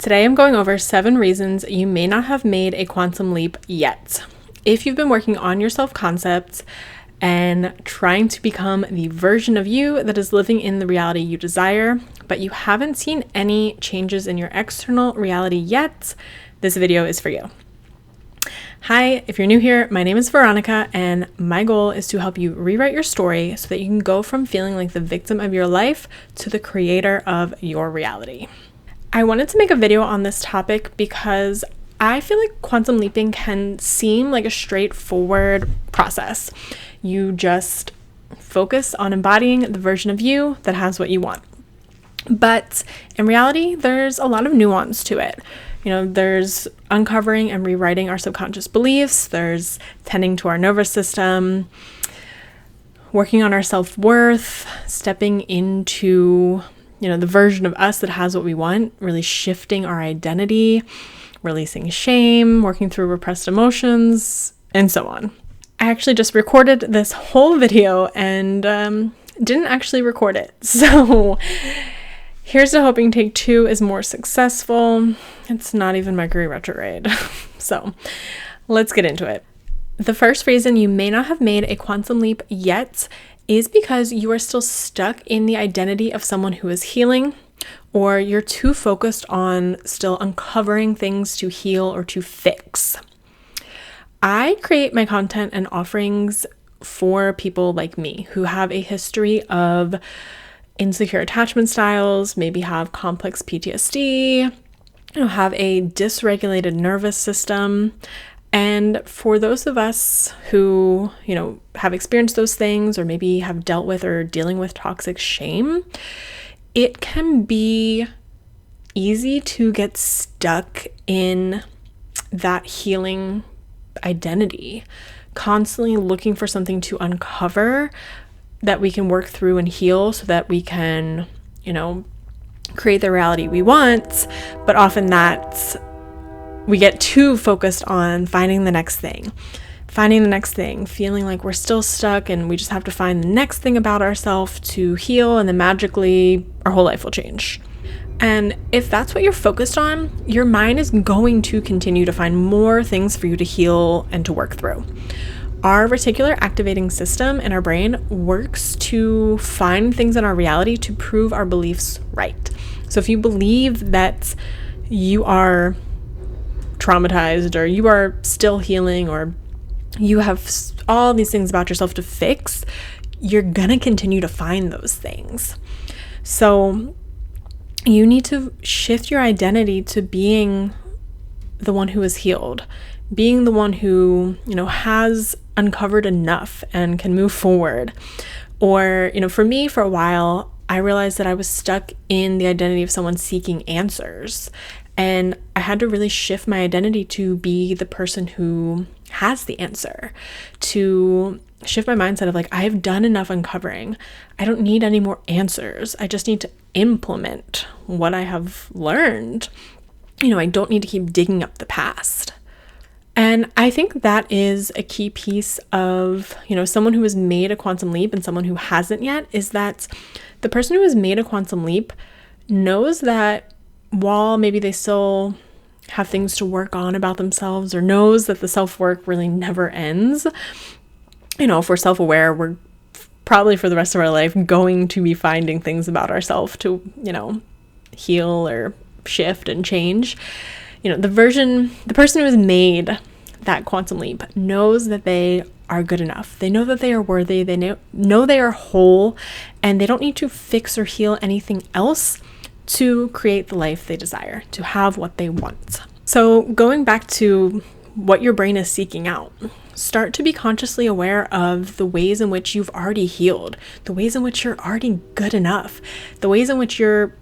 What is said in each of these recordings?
Today I'm going over 7 reasons you may not have made a quantum leap yet. If you've been working on your self-concept and trying to become the version of you that is living in the reality you desire, but you haven't seen any changes in your external reality yet, this video is for you. Hi, if you're new here, my name is Veronica, and my goal is to help you rewrite your story so that you can go from feeling like the victim of your life to the creator of your reality. I wanted to make a video on this topic because I feel like quantum leaping can seem like a straightforward process. You just focus on embodying the version of you that has what you want. But in reality, there's a lot of nuance to it. There's uncovering and rewriting our subconscious beliefs. There's tending to our nervous system, working on our self-worth, stepping into the version of us that has what we want, really shifting our identity, releasing shame, working through repressed emotions, and so on. I actually just recorded this whole video and didn't actually record it. So here's to hoping take 2 is more successful. It's not even Mercury retrograde. So let's get into it. The first reason you may not have made a quantum leap yet is because you are still stuck in the identity of someone who is healing, or you're too focused on still uncovering things to heal or to fix. I create my content and offerings for people like me who have a history of insecure attachment styles, maybe have complex PTSD, have a dysregulated nervous system. And for those of us who, have experienced those things or maybe have dealt with or dealing with toxic shame, it can be easy to get stuck in that healing identity, constantly looking for something to uncover that we can work through and heal so that we can, create the reality we want. But often we get too focused on finding the next thing, feeling like we're still stuck and we just have to find the next thing about ourselves to heal, and then magically our whole life will change. And if that's what you're focused on, your mind is going to continue to find more things for you to heal and to work through. Our reticular activating system in our brain works to find things in our reality to prove our beliefs right. So if you believe that you are traumatized, or you are still healing, or you have all these things about yourself to fix, you're gonna continue to find those things. So you need to shift your identity to being the one who is healed, being the one who, has uncovered enough and can move forward. Or, for me, for a while, I realized that I was stuck in the identity of someone seeking answers. And I had to really shift my identity to be the person who has the answer, to shift my mindset of I've done enough uncovering. I don't need any more answers. I just need to implement what I have learned. I don't need to keep digging up the past. And I think that is a key piece of, someone who has made a quantum leap and someone who hasn't yet, is that the person who has made a quantum leap knows that while maybe they still have things to work on about themselves, or knows that the self-work really never ends, if we're self-aware, we're probably for the rest of our life going to be finding things about ourselves to, heal or shift and change. The person who has made that quantum leap knows that they are good enough. They know that they are worthy. They know they are whole, and they don't need to fix or heal anything else to create the life they desire, to have what they want. So going back to what your brain is seeking out, start to be consciously aware of the ways in which you've already healed, the ways in which you're already good enough, the ways in which your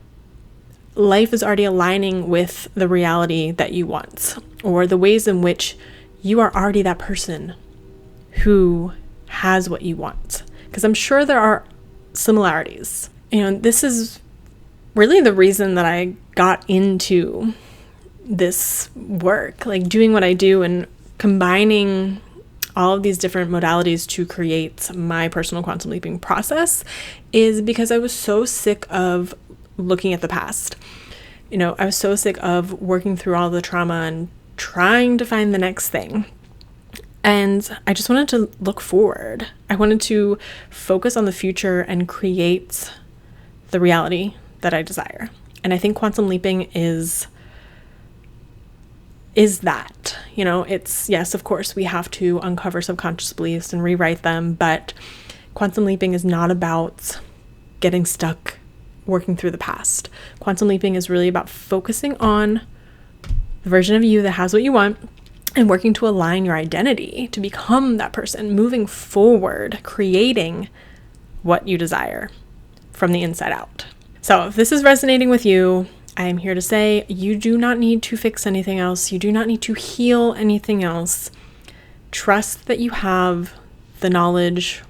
life is already aligning with the reality that you want, or the ways in which you are already that person who has what you want. Because I'm sure there are similarities. This is really the reason that I got into this work, doing what I do and combining all of these different modalities to create my personal quantum leaping process, is because I was so sick of looking at the past. I was so sick of working through all the trauma and trying to find the next thing. And I just wanted to look forward. I wanted to focus on the future and create the reality that I desire. And I think quantum leaping is that, it's, yes, of course, we have to uncover subconscious beliefs and rewrite them, but quantum leaping is not about getting stuck working through the past. Quantum leaping is really about focusing on the version of you that has what you want and working to align your identity to become that person, moving forward, creating what you desire from the inside out. So if this is resonating with you, I am here to say you do not need to fix anything else. You do not need to heal anything else. Trust that you have the knowledge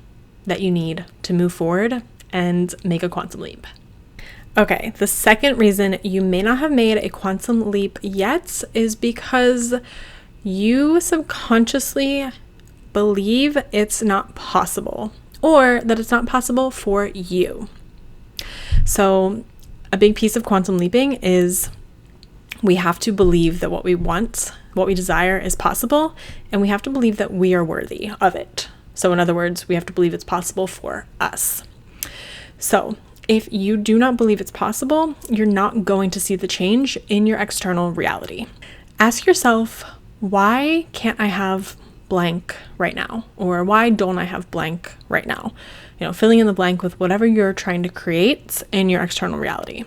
that you need to move forward and make a quantum leap. Okay, the second reason you may not have made a quantum leap yet is because you subconsciously believe it's not possible, or that it's not possible for you. So a big piece of quantum leaping is we have to believe that what we want, what we desire is possible, and we have to believe that we are worthy of it. So in other words, we have to believe it's possible for us. So if you do not believe it's possible, you're not going to see the change in your external reality. Ask yourself, why can't I have blank right now? Or why don't I have blank right now? Filling in the blank with whatever you're trying to create in your external reality.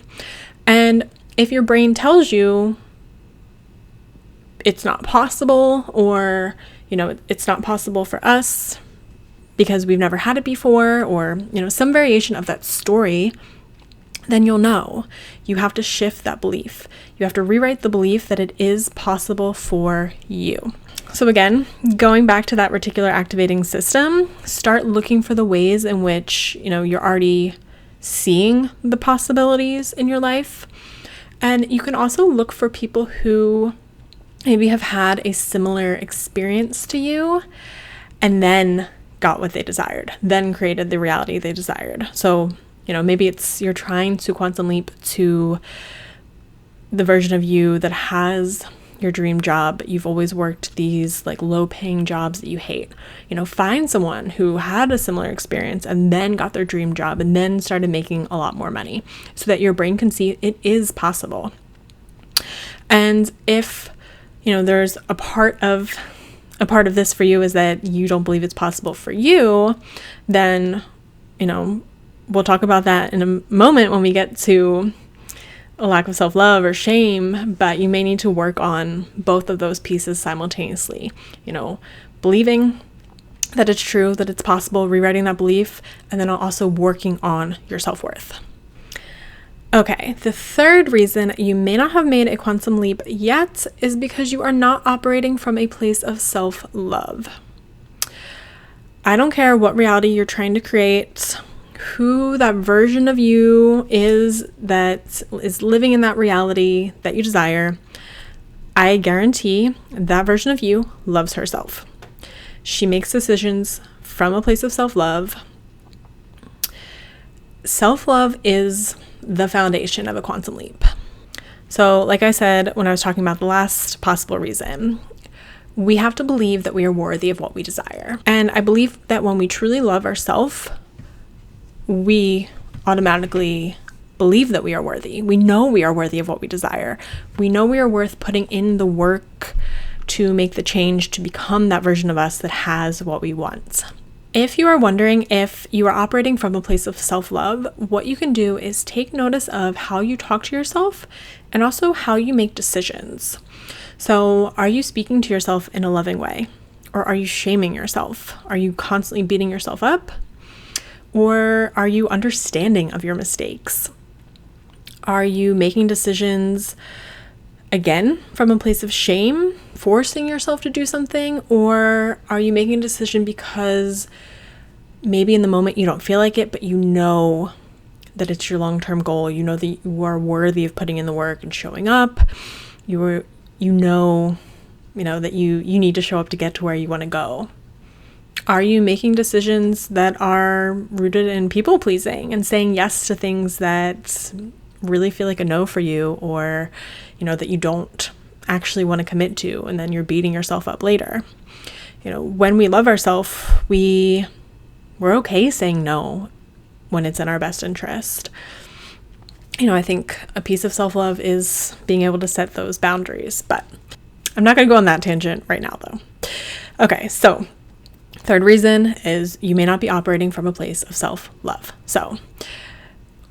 And if your brain tells you it's not possible, or, it's not possible for us because we've never had it before, or, some variation of that story, then you'll know you have to shift that belief. You have to rewrite the belief that it is possible for you. So again, going back to that reticular activating system, start looking for the ways in which, you're already seeing the possibilities in your life. And you can also look for people who maybe have had a similar experience to you and then got what they desired, then created the reality they desired. So maybe it's you're trying to quantum leap to the version of you that has your dream job. You've always worked these low paying jobs that you hate. Find someone who had a similar experience and then got their dream job and then started making a lot more money so that your brain can see it is possible. And if, there's a part of this for you is that you don't believe it's possible for you, then, we'll talk about that in a moment when we get to a lack of self-love or shame, but you may need to work on both of those pieces simultaneously. Believing that it's true, that it's possible, rewriting that belief, and then also working on your self-worth. Okay, the third reason you may not have made a quantum leap yet is because you are not operating from a place of self-love. I don't care what reality you're trying to create, who that version of you is that is living in that reality that you desire. I guarantee that version of you loves herself. She makes decisions from a place of self-love. Self-love is the foundation of a quantum leap. So like I said, when I was talking about the last possible reason, we have to believe that we are worthy of what we desire. And I believe that when we truly love ourselves, we automatically believe that we are worthy. We know we are worthy of what we desire. We know we are worth putting in the work to make the change to become that version of us that has what we want. If you are wondering if you are operating from a place of self-love, what you can do is take notice of how you talk to yourself and also how you make decisions. So are you speaking to yourself in a loving way? Or are you shaming yourself? Are you constantly beating yourself up? Or are you understanding of your mistakes? Are you making decisions, again, from a place of shame, forcing yourself to do something? Or are you making a decision because maybe in the moment you don't feel like it, but you know that it's your long-term goal? You know that you are worthy of putting in the work and showing up. You know that you need to show up to get to where you want to go. Are you making decisions that are rooted in people pleasing and saying yes to things that really feel like a no for you, or, that you don't actually want to commit to, and then you're beating yourself up later. When we love ourselves, we're okay saying no when it's in our best interest. I think a piece of self-love is being able to set those boundaries, but I'm not going to go on that tangent right now though. Okay, so third reason is you may not be operating from a place of self-love. So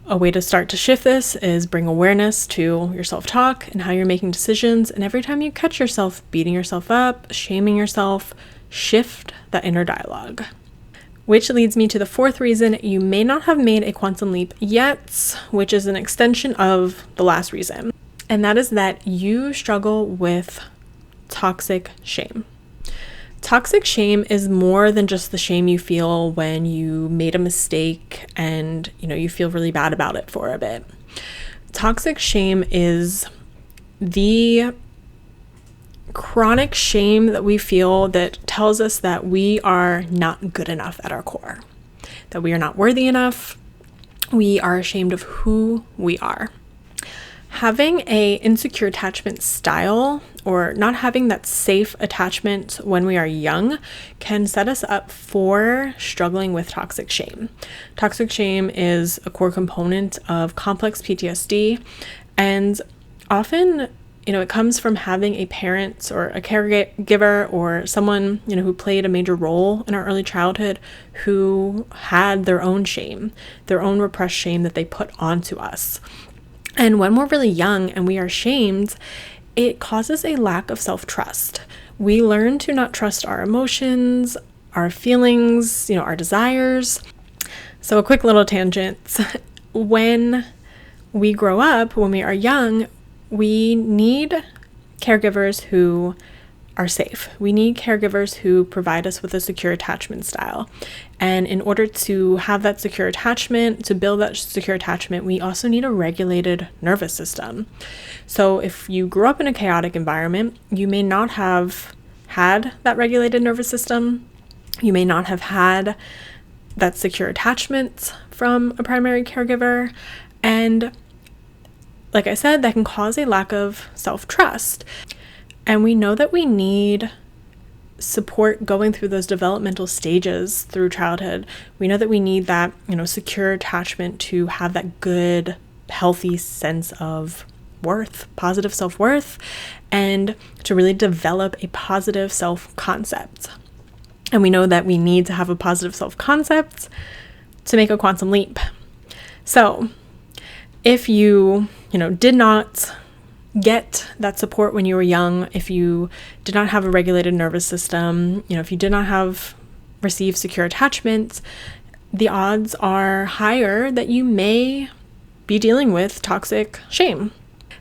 a way to start to shift this is bring awareness to your self-talk and how you're making decisions. And every time you catch yourself beating yourself up, shaming yourself, shift that inner dialogue. Which leads me to the fourth reason you may not have made a quantum leap yet, which is an extension of the last reason. And that is that you struggle with toxic shame. Toxic shame is more than just the shame you feel when you made a mistake and, you feel really bad about it for a bit. Toxic shame is the chronic shame that we feel that tells us that we are not good enough at our core, that we are not worthy enough. We are ashamed of who we are. Having a insecure attachment style, or not having that safe attachment when we are young, can set us up for struggling with toxic shame. Toxic shame is a core component of complex PTSD, and often it comes from having a parent or a caregiver or someone, who played a major role in our early childhood, who had their own shame, their own repressed shame that they put onto us. And when we're really young and we are shamed, it causes a lack of self-trust. We learn to not trust our emotions, our feelings, our desires. So a quick little tangent. When we grow up, when we are young, we need caregivers who are safe. We need caregivers who provide us with a secure attachment style. And in order to have that secure attachment, to build that secure attachment, we also need a regulated nervous system. So if you grew up in a chaotic environment, you may not have had that regulated nervous system. You may not have had that secure attachment from a primary caregiver. And like I said, that can cause a lack of self-trust. And we know that we need support going through those developmental stages through childhood. We know that we need that, secure attachment to have that good, healthy sense of worth, positive self-worth, and to really develop a positive self-concept. And we know that we need to have a positive self-concept to make a quantum leap. So if you did not get that support when you were young, if you did not have a regulated nervous system, if you did not have received secure attachment, the odds are higher that you may be dealing with toxic shame.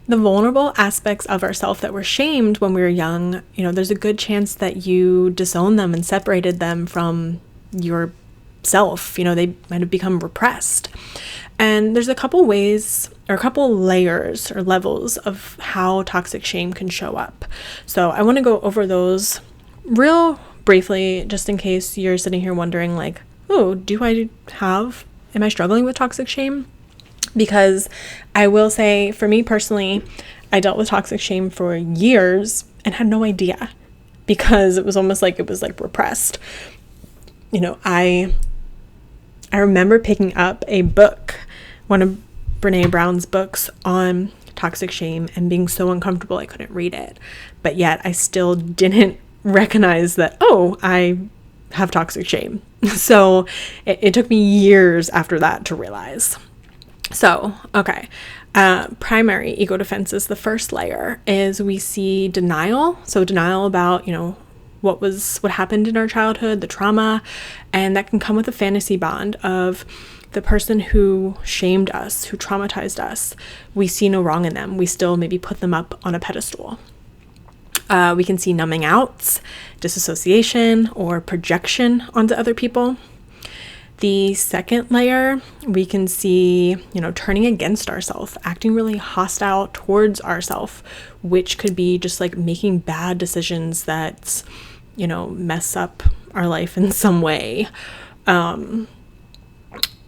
The vulnerable aspects of ourself that were shamed when we were young, there's a good chance that you disowned them and separated them from yourself. They might have become repressed. And there's a couple ways or a couple layers or levels of how toxic shame can show up. So I want to go over those real briefly, just in case you're sitting here wondering like, oh, am I struggling with toxic shame? Because I will say, for me personally, I dealt with toxic shame for years and had no idea, because it was almost like it was like repressed. I remember picking up a book, one of Brene Brown's books on toxic shame, and being so uncomfortable I couldn't read it. But yet I still didn't recognize that, oh, I have toxic shame. So it took me years after that to realize. So, okay. Primary ego defenses, the first layer is we see denial. So denial about, what happened in our childhood, the trauma, and that can come with a fantasy bond of the person who shamed us, who traumatized us. We see no wrong in them. We still maybe put them up on a pedestal. We can see numbing out, disassociation, or projection onto other people. The second layer, we can see, turning against ourselves, acting really hostile towards ourselves, which could be just like making bad decisions that, mess up our life in some way.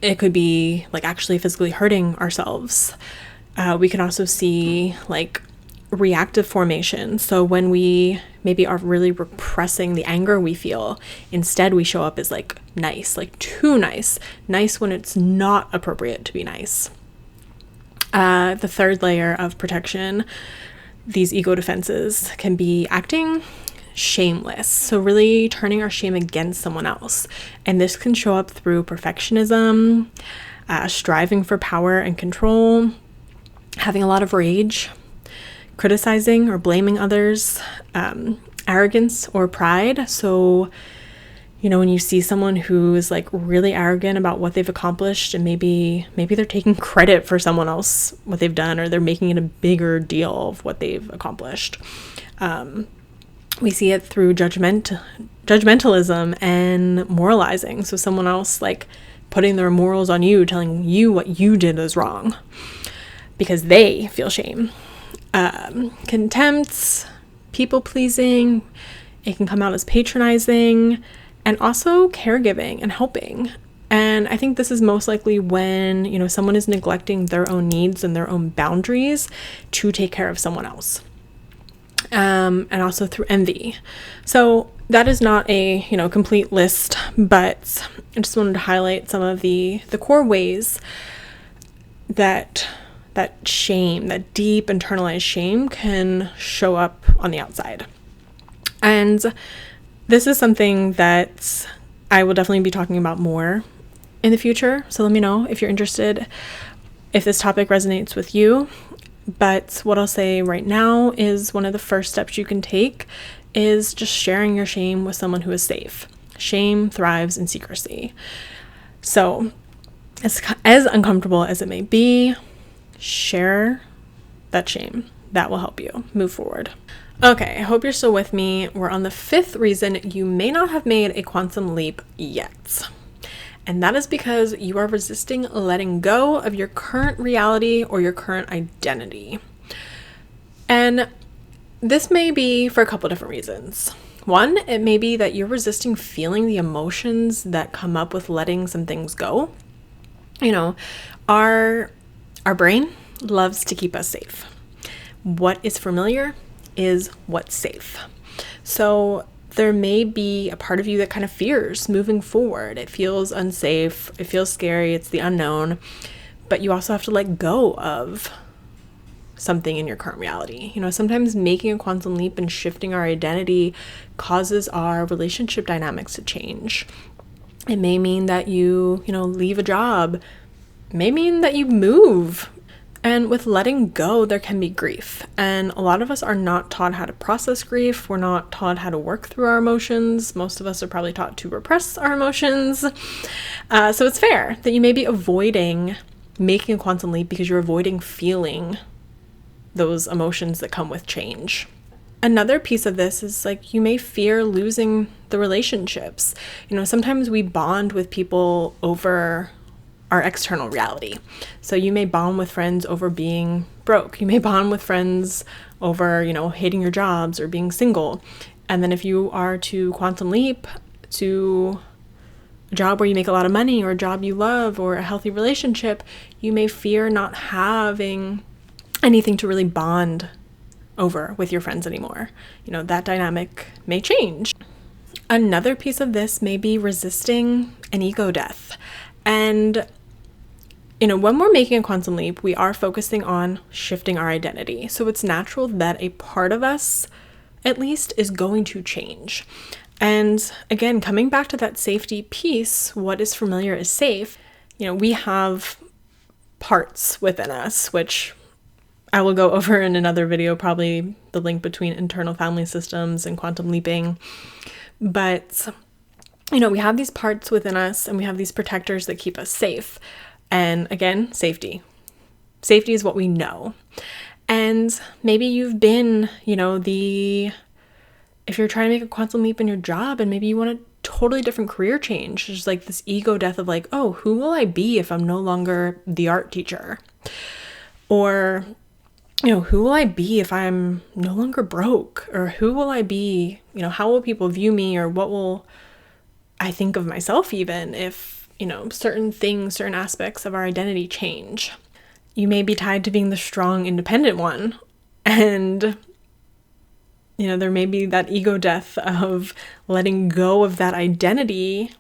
It could be like actually physically hurting ourselves. We can also see like reactive formation. So when we maybe are really repressing the anger we feel, instead we show up as like nice, like too nice, nice when it's not appropriate to be nice. The third layer of protection, these ego defenses, can be acting shameless. So really turning our shame against someone else. And this can show up through perfectionism, striving for power and control, having a lot of rage, criticizing or blaming others, arrogance or pride. So, you know, when you see someone who is like really arrogant about what they've accomplished, and maybe they're taking credit for someone else, what they've done, or they're making it a bigger deal of what they've accomplished. We see it through judgmentalism and moralizing. So someone else like putting their morals on you, telling you what you did is wrong because they feel shame. Contempt, people pleasing, it can come out as patronizing, and also caregiving and helping. And I think this is most likely when, you know, someone is neglecting their own needs and their own boundaries to take care of someone else. And also through envy. So that is not a, you know, complete list, but I just wanted to highlight some of the core ways that shame, that deep internalized shame, can show up on the outside. And this is something that I will definitely be talking about more in the future. So let me know if you're interested, if this topic resonates with you. But what I'll say right now is one of the first steps you can take is just sharing your shame with someone who is safe. Shame thrives in secrecy. So as uncomfortable as it may be, share that shame. That will help you move forward. Okay, I hope you're still with me. We're on the fifth reason you may not have made a quantum leap yet. And that is because you are resisting letting go of your current reality or your current identity. And this may be for a couple different reasons. One, it may be that you're resisting feeling the emotions that come up with letting some things go. You know, our brain loves to keep us safe. What is familiar is what's safe. So there may be a part of you that kind of fears moving forward. It feels unsafe. It feels scary. It's the unknown. But you also have to let go of something in your current reality. You know, sometimes making a quantum leap and shifting our identity causes our relationship dynamics to change. It may mean that you leave a job. It may mean that you move. And with letting go, there can be grief. And a lot of us are not taught how to process grief. We're not taught how to work through our emotions. Most of us are probably taught to repress our emotions. So it's fair that you may be avoiding making a quantum leap because you're avoiding feeling those emotions that come with change. Another piece of this is like you may fear losing the relationships. You know, sometimes we bond with people over our external reality. So you may bond with friends over being broke. You may bond with friends over, hating your jobs or being single. And then if you are to quantum leap to a job where you make a lot of money or a job you love or a healthy relationship, you may fear not having anything to really bond over with your friends anymore. That dynamic may change. Another piece of this may be resisting an ego death. And when we're making a quantum leap, we are focusing on shifting our identity. So it's natural that a part of us, at least, is going to change. And again, coming back to that safety piece, what is familiar is safe. We have parts within us, which I will go over in another video, probably the link between internal family systems and quantum leaping. But, we have these parts within us and we have these protectors that keep us safe. And again, safety. Safety is what we know. And maybe you've been, if you're trying to make a quantum leap in your job and maybe you want a totally different career change, there's like this ego death of like, oh, who will I be if I'm no longer the art teacher? Or, who will I be if I'm no longer broke? Or who will I be, how will people view me? Or what will I think of myself even if certain things, certain aspects of our identity change? you may be tied to being the strong, independent one. And, there may be that ego death of letting go of that identity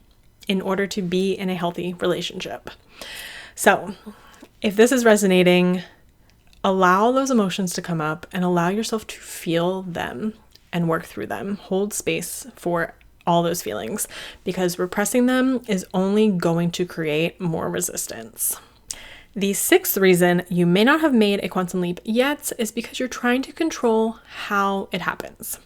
in order to be in a healthy relationship. So if this is resonating, allow those emotions to come up and allow yourself to feel them and work through them. Hold space for all those feelings, because repressing them is only going to create more resistance. The sixth reason you may not have made a quantum leap yet is because you're trying to control how it happens.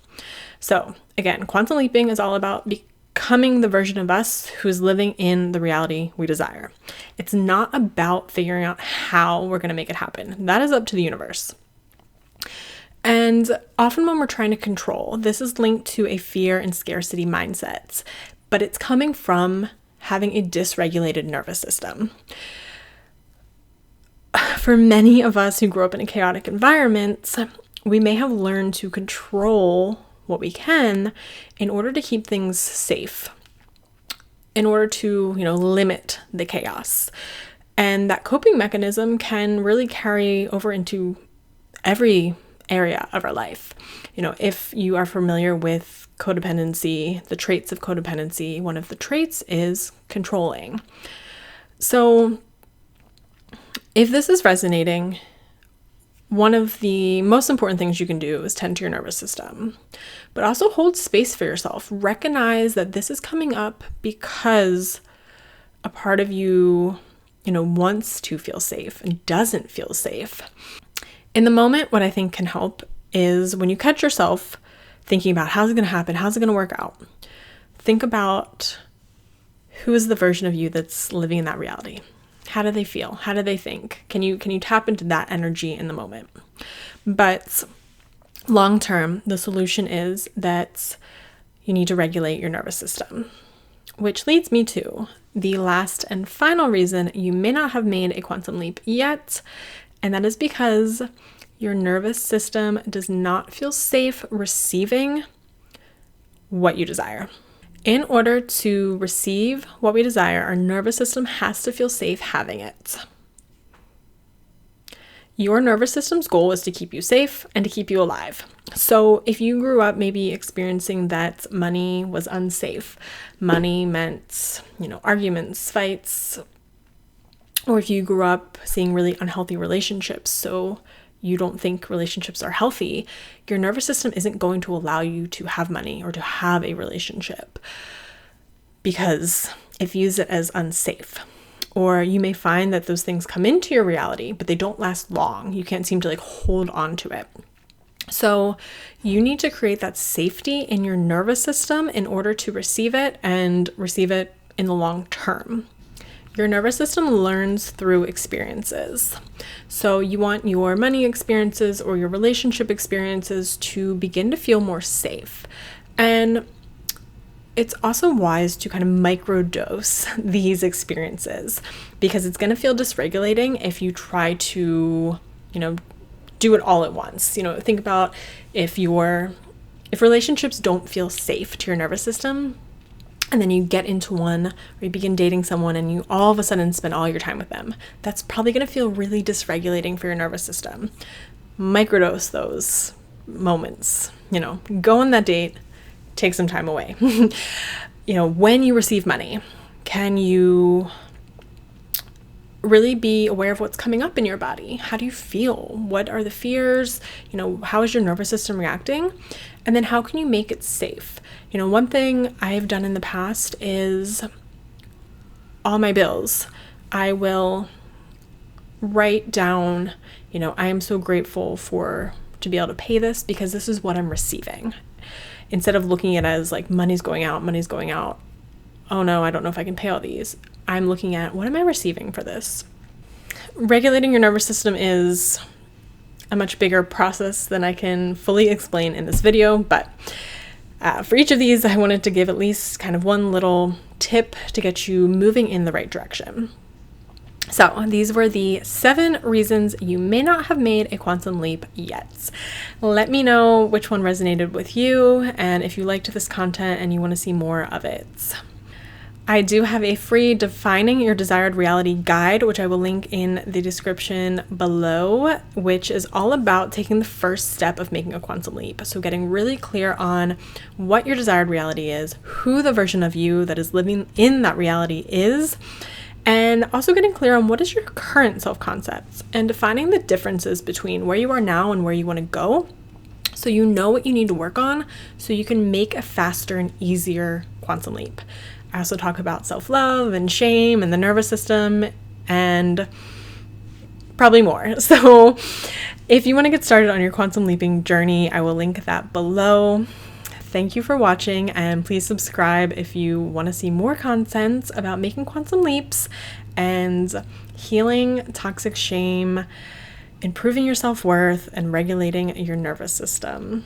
So again, quantum leaping is all about becoming the version of us who's living in the reality we desire. It's not about figuring out how we're going to make it happen. That is up to the universe. And often when we're trying to control, this is linked to a fear and scarcity mindset, but it's coming from having a dysregulated nervous system. For many of us who grew up in a chaotic environment, we may have learned to control what we can in order to keep things safe, in order to, limit the chaos. And that coping mechanism can really carry over into every area of our life. If you are familiar with codependency, the traits of codependency, one of the traits is controlling. So if this is resonating, one of the most important things you can do is tend to your nervous system, but also hold space for yourself. Recognize that this is coming up because a part of you, wants to feel safe and doesn't feel safe. In the moment, what I think can help is when you catch yourself thinking about how's it going to happen, how's it going to work out, think about who is the version of you that's living in that reality. How do they feel? How do they think? Can you tap into that energy in the moment? But long term, the solution is that you need to regulate your nervous system, which leads me to the last and final reason you may not have made a quantum leap yet, and that is because your nervous system does not feel safe receiving what you desire. In order to receive what we desire, our nervous system has to feel safe having it. Your nervous system's goal is to keep you safe and to keep you alive. So if you grew up maybe experiencing that money was unsafe, money meant, arguments, fights, or if you grew up seeing really unhealthy relationships, so you don't think relationships are healthy, your nervous system isn't going to allow you to have money or to have a relationship because it views it as unsafe. Or you may find that those things come into your reality, but they don't last long. You can't seem to hold on to it. So you need to create that safety in your nervous system in order to receive it and receive it in the long term. Your nervous system learns through experiences. So you want your money experiences or your relationship experiences to begin to feel more safe. And it's also wise to kind of microdose these experiences because it's going to feel dysregulating if you try to, do it all at once. Think about if relationships don't feel safe to your nervous system, and then you get into one or you begin dating someone and you all of a sudden spend all your time with them, that's probably going to feel really dysregulating for your nervous system. Microdose those moments, go on that date, take some time away. When you receive money, can you really be aware of what's coming up in your body? How do you feel? What are the fears? How is your nervous system reacting? And then how can you make it safe? One thing I have done in the past is all my bills, I will write down, I am so grateful to be able to pay this because this is what I'm receiving. Instead of looking at it as money's going out. Oh no, I don't know if I can pay all these. I'm looking at what am I receiving for this? Regulating your nervous system is a much bigger process than I can fully explain in this video, but for each of these, I wanted to give at least kind of one little tip to get you moving in the right direction. So these were the 7 reasons you may not have made a quantum leap yet. Let me know which one resonated with you and if you liked this content and you want to see more of it. I do have a free Defining Your Desired Reality guide, which I will link in the description below, which is all about taking the first step of making a quantum leap. So getting really clear on what your desired reality is, who the version of you that is living in that reality is, and also getting clear on what is your current self-concepts and defining the differences between where you are now and where you want to go, so you know what you need to work on so you can make a faster and easier quantum leap. I also talk about self-love and shame and the nervous system and probably more. So if you want to get started on your quantum leaping journey, I will link that below. Thank you for watching, and please subscribe if you want to see more content about making quantum leaps and healing toxic shame, improving your self-worth, and regulating your nervous system.